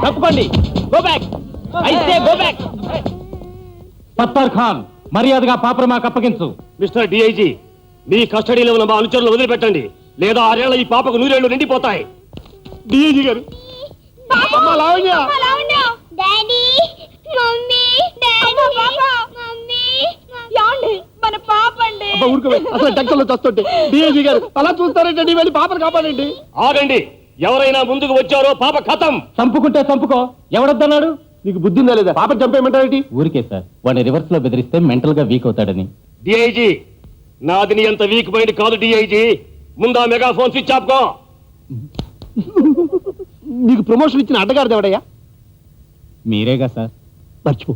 తప్పకండి. Go back. I say go back. Sattar Khan, మర్యాదగా పాపను అప్పగించు. Mister DIG, మీ కస్టడీలో ఉన్న మా అనుచరులు వదిలిపెట్టండి, లేదా 6 ఏళ్ల ఈ పాపకు 100 ఏళ్లు నిండిపోతాయి. డిఐజీ గారు, మన పాప అండి. అసలు డాక్టర్లు చూస్తుంటే డిఐజీ గారు అలా చూస్తారంటే వెళ్ళి పాపను కాపాడండి. ఆగండి, ఎవరైనా ముందుకు వచ్చారో పాప ఖతం. చంపుకుంటే చంపుకో, ఎవడొద్దన్నాడు? నీకు బుద్ధి ఉందా లేదా? పాప చంపేయమంటారేంటి? ఊరికే సార్, వాడిని రివర్స్ లో బెదిరిస్తే మెంటల్ గా వీక్ అవుతాడని. డిఐజీ, నాది నీ అంత వీక్ మైండ్ కాదు డిఐజీ. ముందా మెగాఫోన్ స్విచ్ ఆఫ్ కో. నీకు ప్రమోషన్ ఇచ్చిన అడ్డగారిది ఎవడయ్యా? మీరేగా సార్. మర్చిపో.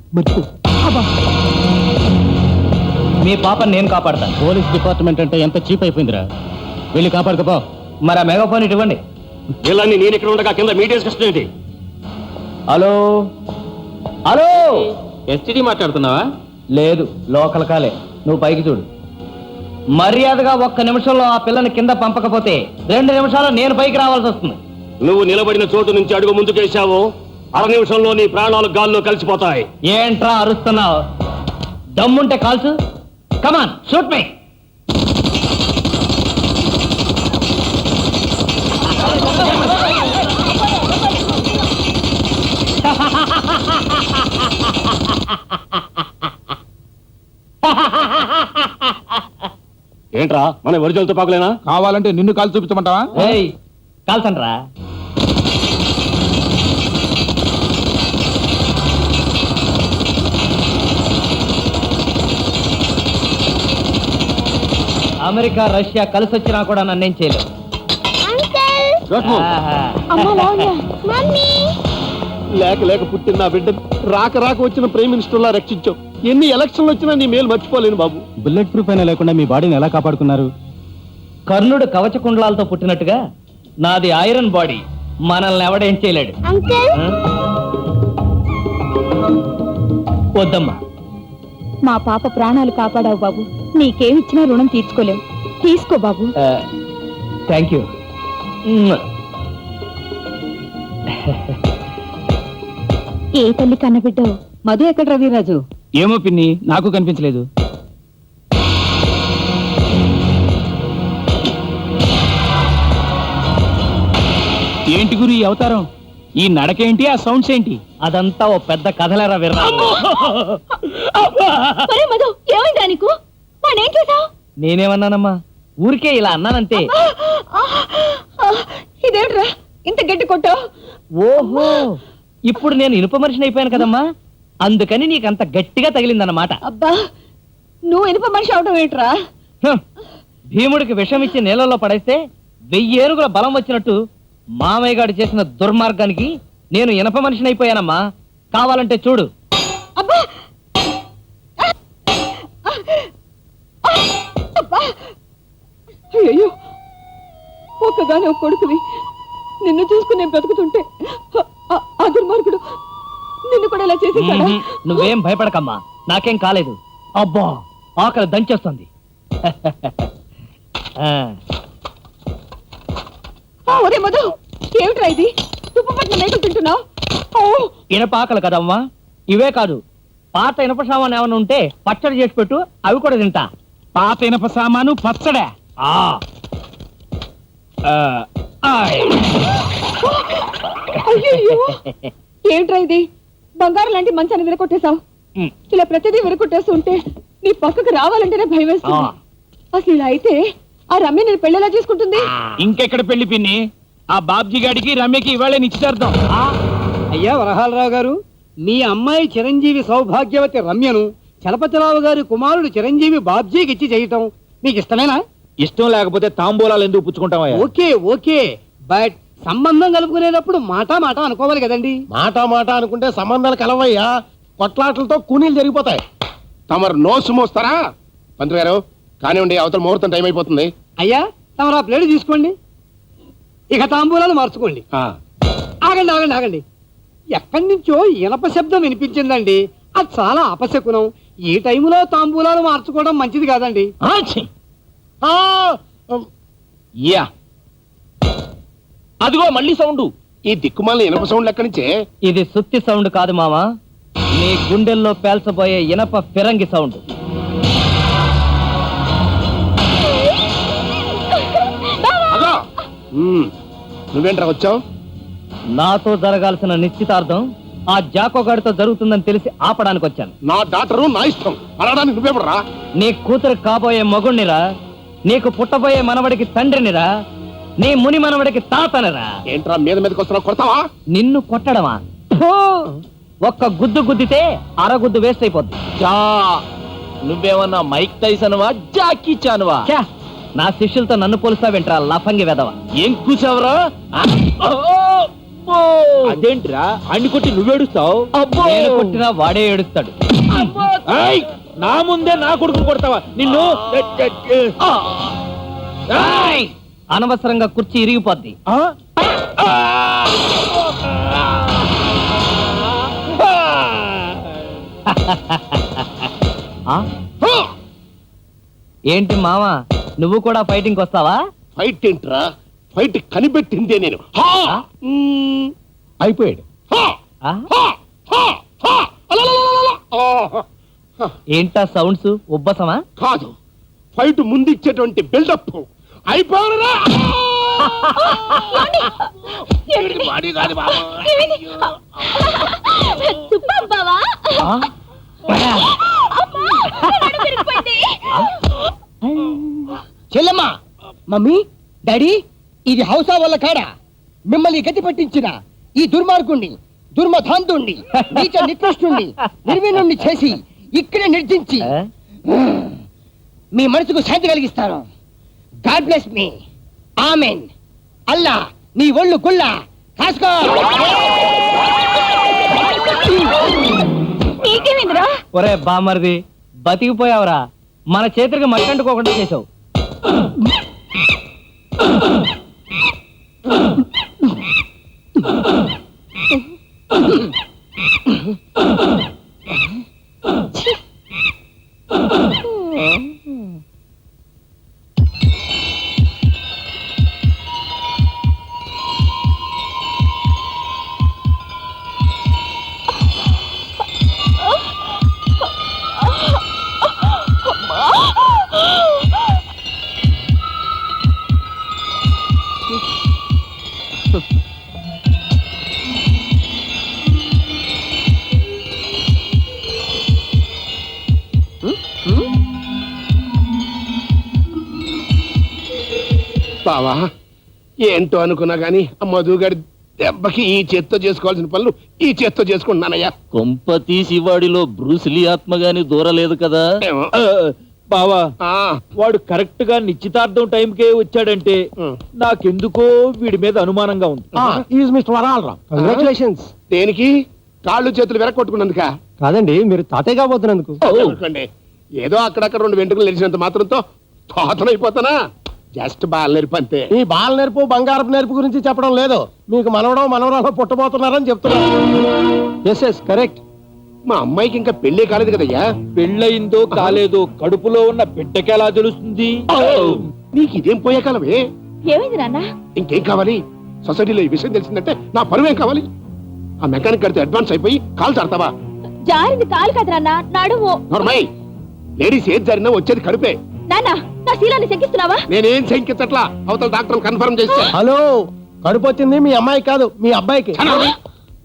మీ పాప నేను కాపాడతాను. పోలీస్ డిపార్ట్మెంట్ అంటే ఎంత చీప్ అయిపోయిందిరా. వెళ్ళి కాపాడుకోపో. మరి ఆ మెగాఫోన్ ఇవ్వండి. వీళ్ళని నేను ఇక్కడ ఉండగా కింద మీడియా కష్టం ఏంటి? హలో హలో, ఎస్టీడీ మాట్లాడుతున్నావా? లేదు, లోకల్ కాలే. నువ్వు పైకి చూడు. మర్యాదగా 1 నిమిషంలో ఆ పిల్లని కింద పంపకపోతే 2 నిమిషాలు నేను పైకి రావాల్సి వస్తుంది. నువ్వు నిలబడిన చోటు నుంచి అడుగు ముందుకేశావు, 1/2 నిమిషంలో నీ ప్రాణాలు గాల్లో కలిసిపోతాయి. ఏంట్రా అరుస్తున్నావు? దమ్ముంటే కాల్సు. కమాన్, షూట్ మీ. ఏంట్రా, మన ఒరిజినల్తో పాకలేనా? కావాలంటే నిన్ను కాలు చూపించమంటావా? కాల్సండ్రా. అమెరికా రష్యా కలిసి వచ్చినా కూడా నన్నేం చేయలేదు. లేక పుట్టిన నా బిడ్డ రాక వచ్చిన ప్రైమ్ మినిస్టర్లా రక్షించావు. ఎన్ని ఎలక్షన్లు వచ్చినా నీ మేలు మర్చిపోలేను బాబు. బుల్లెట్ ప్రూఫ్ అయినా లేకుండా మీ బాడీని ఎలా కాపాడుకున్నారు? కర్ణుడు కవచ కుండలాలతో పుట్టినట్టుగా నాది ఐరన్ బాడీ. మనల్ని ఎవడేం చేయలేడు. వద్దమ్మా, మా పాప ప్రాణాలు కాపాడావు బాబు. నీకేమిచ్చినా రుణం తీర్చుకోలేవు. తీసుకో బాబు. Thank you. ఏ తల్లి కన్నబిడ్డో. మధు ఎక్కడ రవిరాజు? ఏమో పిన్ని, నాకు కనిపించలేదు. ఏంటి గురి ఈ అవతారం? ఈ నడకేంటి, ఆ సౌండ్స్ ఏంటి? అదంతా ఓ పెద్ద కథలేరా విర్రా. మధు, ఏమైందా నీకు? వాణ్ణేం చేశావు? నేనేమన్నానమ్మా, ఊరికే ఇలా అన్నానంతే. ఇదేంట్రా ఇంత గట్టి కొట్టావు? ఓహో, ఇప్పుడు నేను ఇనుప మనిషిని అయిపోయాను కదమ్మా, అందుకని నీకంత గట్టిగా తగిలిందన్నమాట. అబ్బా, నువ్వు ఇనుప మనిషి అవడం ఏంట్రా? భీముడికి విషం ఇచ్చి నీళ్ళలో పడేస్తే 1000 ఏనుగుల బలం వచ్చినట్టు మామయ్య గారు చేసిన దుర్మార్గానికి నేను ఇనప మనిషిని అయిపోయానమ్మా. కావాలంటే చూడు. అబ్బా, అయ్యో, ఒక్కగానే ఒక కొడుకుని నిన్ను చూసుకుని బ్రతుకుతుంటే ఆ దుర్మార్గుడు నిన్ను కూడా ఇలా చేసేసాడా? నువ్వేం భయపడకమ్మా, నాకేం కాలేదు. అబ్బా, ఆకలి దంచేస్తుంది. ఒరే మధు, ఏమిట్రా ఇది? తుప్పపట్టిన మేకలు తింటున్నావు? ఇనప ఆకలి కదమ్మా. ఇవే కాదు, పాత ఇనప సామాను ఏమైనా ఉంటే పచ్చడి చేసి పెట్టు, అవి కూడా తింటా. పాత ఇనప సామాను పచ్చడా? ఏమిట్రా ఇది? బంగారం లాంటి మంచాన్ని విరగొట్టేశావు. ఇలా ప్రతిదీ విరగొట్టేస్తూ ఉంటే నీ పక్కకు రావాలంటేనే భయం వేస్తుంది. అసలు ఇలా అయితే ఆ రమ్య నేను పెళ్లిలా చేసుకుంటుంది. ఇంకెక్కడ పెళ్లి పిన్ని? ఆ బాబ్జీ గాడికి రమ్యకి ఇవాళ నిశ్చితార్థం. అయ్యా వరహాలరావు గారు, మీ అమ్మాయి చిరంజీవి సౌభాగ్యవతి రమ్యను చలపతిరావు గారి కుమారుడు చిరంజీవి బాబ్జీకి ఇచ్చి చేయటం మీకు ఇష్టమేనా? ఇష్టం లేకపోతే తాంబూలాలు ఎందుకు పుచ్చుకుంటావా? ఓకే, బట్ సంబంధం కలుపుకునేటప్పుడు మాట అనుకోవాలి కదండి. మాట అనుకుంటే సంబంధాలు కలవయ్యా, కొట్లాటలతో కూనీలు జరిగిపోతాయి. తమరు నోసు మోస్తారా? మంత్రి గారు కానివ్వండి, అవతల ముహూర్తం టైం అయిపోతుంది. అయ్యా, తమరు ఆ ప్లేట్ తీసుకోండి, ఇక తాంబూలాలు మార్చుకోండి. ఆగండి, ఎక్కడి నుంచో ఇనప శబ్దం వినిపించిందండి. అది చాలా అపశకునం. ఈ టైంలో తాంబూలాలు మార్చుకోవడం మంచిది కాదండి. అదిగో మళ్ళీ సౌండ్. ఈ దిక్కుమాల ఇనప సౌండ్లు ఎక్కడి నుంచే? ఇది సుత్తి సౌండ్ కాదు మావా, నీ గుండెల్లో పేల్చబోయే ఇనప ఫిరంగి సౌండ్. అదో నువ్వేంట్రా వచ్చావు? నాతో జరగాల్సిన నిశ్చితార్థం ఆ జాకోగాడితో జరుగుతుందని తెలిసి ఆపడానికి వచ్చాను. నా డాక్టరు నా ఇష్టం అనడానికి నువ్వేమరా? నీ కూతురు కాబోయే మగుణ్ణిరా, నీకు పుట్టబోయే మనవడికి తండ్రినిరా, నీ ముని మనవడికి తాతనిరా. ఏంట్రా మీద మీదకి వస్తున్నావు? కొడతావా? నిన్ను కొట్టడమా? ఫో! ఒక్క గుద్దు గుద్దితే అరగుద్దు వేస్ట్ అయిపోద్ది. నువ్వేమన్నా మైక్ టైసన్వా జాకీ చాన్వా? ఛా! నా శిష్యులతో నన్ను పోలుస్తావేంట్రా లఫంగి వెదవ. ఏం కూసావరా? అదేంట్రా అన్ని కొట్టి నువ్వేడుస్తావు? నేను కొట్టినా వాడే ఏడుస్తాడు. నా ముందే నా కొడుకు కొడతావా నిన్ను? అనవసరంగా కుర్చీ ఇరిగిపోద్ది. ఆ? ఏంటి మావా, నువ్వు కూడా ఫైటింగ్ వస్తావా? ఫైట్ ఏంట్రా? ఫైట్ కనిపెట్టిందే నేను. హా! అయిపోయాడు. హా! ఆ? హా! హా! హా! అలలలలలల! ఆ! ఏంటా సౌండ్స్? ఉబ్బసమా? కాదు, ఫైట్ ముందిచ్చేటువంటి బిల్డప్ అయిపోయారా? ఆ? చెల్లమ్మా, మమ్మీ, డాడీ, ఇది హౌసా వల్ల కాడా? మిమ్మల్ని గతి పట్టించిన ఈ దుర్మార్గుణ్ణి, దుర్మధాంతుణ్ణి, నీచ నికృష్టుణ్ణి నిర్వీణుణ్ణి చేసి ఇక్కడే నిర్జించి ఆ? మీ మనసుకు శాంతి కలిగిస్తాను. గాడ్ బ్లెస్ మీ. ఆమెన్. అల్లా నీ ఒళ్ళు గుళ్ళ కాసుకో. నీకేమిందిరా? ఒరే బామర్ది, బతికిపోయావురా. మన చేతులకి మట్టంటుకోకుండా చేసావు. బావా, ఏంటో అనుకున్నా గాని ఆ మధుగాడి దెబ్బకి ఈ చేత్తో చేసుకోవాల్సిన పనులు ఈ చేత్తో చేసుకుంటున్నానయ్యా. కొంప తీసి వాడిలో బ్రూస్లీ ఆత్మగాని దూరలేదు కదా? ఏమో. బావా, ఆ, వాడు కరెక్ట్ గా నిశ్చితార్థం టైంకే వచ్చాడంటే ఉం. నాకెందుకో వీడి మీద అనుమానంగా ఉంది. మిస్టర్ వరాలరావు. కంగ్రాచులేషన్స్. దేనికి? కాళ్ళు చేతులు వెరకొట్టుకున్నందుక? కాదండి, మీరు తాతయ్య కాబోతున్నందుకు. అనుకోండి, ఏదో అక్కడక్కడ 2 వెంట్రుకలు తెలిసినంత మాత్రంతో తోతనైపోతానా? జస్ట్ బాల్ నేర్పు అంతే. ఈ బాల నేర్పు బంగారపు నేర్పు గురించి చెప్పడం లేదు, మీకు మనవడం మనవరాలు పుట్టబోతున్నారని చెప్తున్నారు. Yes correct. మా అమ్మాయికి ఇంకా పెళ్లి కాలేదు కదయ్యా. పెళ్ళయిందో కాలేదో కడుపులో ఉన్న బిడ్డకెలా తెలుస్తుంది? నీకు ఇదేం పోయే కాలమే? ఏమైంది నాన్న? ఇంకేం కావాలి? సొసైటీలో ఈ విషయం తెలిసిందంటే నా పరువేం కావాలి? ఆ మెకానిక్ గారితో అడ్వాన్స్ అయిపోయి కాల్ చాడతావా? జారింది కాలు కదా నాన్న, నడుము. నోర్మై, లేడీస్ ఏది జరిగినా వచ్చేది కడుపే. నాన్న, నా శీలాన్ని శంకిస్తున్నావా? నేనేం శంకించట్లా, అవతల డాక్టర్ కన్ఫర్మ్ చేస్తే. హలో, కడుపు వచ్చింది మీ అమ్మాయి కాదు, మీ అబ్బాయికి.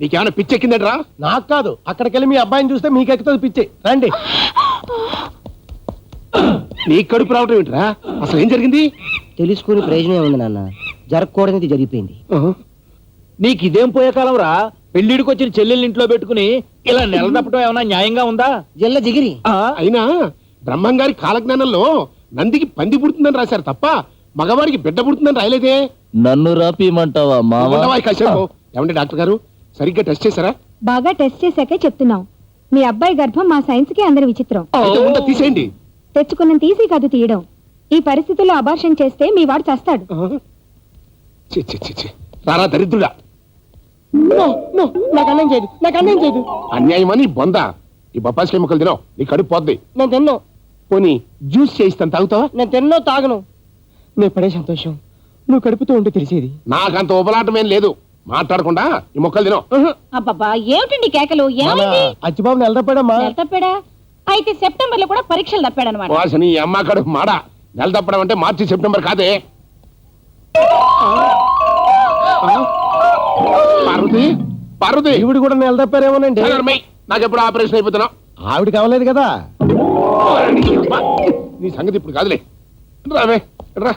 నీకేమైనా పిచ్చెక్కిందట్రా? నాకు కాదు, అక్కడికి వెళ్ళి మీ అబ్బాయిని చూస్తే మీకు ఎక్కుతుంది పిచ్చి. రండి. నీ కడుపు రావటం ఏంట్రా? అసలు ఏం జరిగింది? తెలుసుకుని ప్రయోజనం ఉంది నాన్న, జరగకూడనిది జరిగిపోయింది. నీకు ఇదేం పోయే కాలం రా? పెళ్లిడికి వచ్చిన చెల్లెల్ని ఇంట్లో పెట్టుకుని ఇలా నెల తప్పటం ఏమన్నా న్యాయంగా ఉందా? జిల్ల జిగిరి. అయినా బ్రహ్మంగారి కాలజ్ఞానంలో నందికి పంది పుడుతుందని రాశారు తప్ప మగవాడికి బిడ్డ పుడుతుందని రాయలేదే. నన్ను రాపిమంటావా ఉండవా కాసేపు? ఏమండి డాక్టర్ గారు, సరిగ్గా టెస్ట్ చేశారా? బాగా టెస్ట్ చేశాకే చెప్తున్నాం. మీ అబ్బాయి గర్భం మా సైన్స్ కి అందరి విచిత్రం. అయితే ముందు తీసేయండి. తెచ్చుకున్న తీసి కాదు తీయడం. ఈ పరిస్థితుల్లో అబార్షన్ చేస్తే మీ వాడు చస్తాడు. ఛీ, ఛీ, ఛీ, ఛీ. రారా దరిద్రుడా. నాకు అన్నం చేయదు, నాకు అన్నం చేయదు. అన్యాయమని బొంద. ఈ బొప్పాసి ముక్కలు తినవు, నీ కడుపు పోద్ది. నేను తిన్నో, పోనీ జ్యూస్ చేయిస్తాను, తాగుతావా? నేను తిన్నో తాగను. నేను పడే సంతోషం నువ్వు కడుపుతూ ఉంటే తెలిసేది. నాకంత ఉపలాటమేం లేదు. మాట్లాడకుండా ఈ మొక్కలు తినో అబ్బబ్బా ఏమిటండి కేకలు ఏమైంది అచ్చిబాబు నెల తప్పాడమ్మా నెల తప్పాడా అయితే సెప్టెంబర్ లో కూడా పరీక్షలు తప్పాడనమాట వాసని అమ్మ కడుపు మాడ నెల తప్పడం అంటే మార్చి సెప్టెంబర్ కాదే పార్వతి పార్వతి ఈవిడ కూడా నెల తప్పారేమోనండి నాకు ఎప్పుడు ఆపరేషన్ అయిపోతున్నావు ఆవిడ కావలేదు కదా నీ సంగతి ఇప్పుడు కాదులే రావే రా